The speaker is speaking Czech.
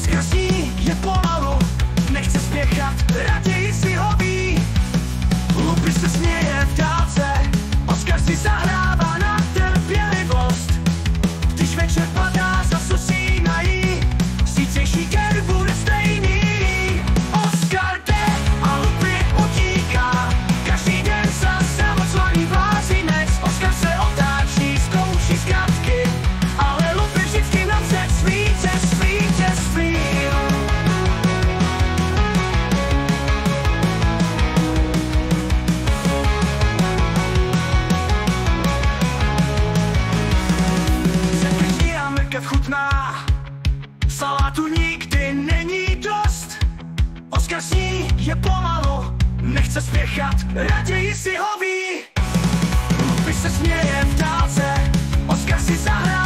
Oskar sní je pomalu, nechce spěchat, raději si ho ví. Lupi se směje v dálce, Oskar si zahrává na trpělivost. Když večer padá, zas usínají, zítřejší den bude stejný. Oskar jde a Lupi utíká, každý den zase zamocvaný blázinec. Oskar se otáčí, zkouší zkratky, ale Lupi vždycky napřed svítě. Chutná, salátu nikdy není dost. Oskar sní je pomalu, nechce spěchat, raději si ho ví. Lupi se směje v dálce, Oskar si zahrá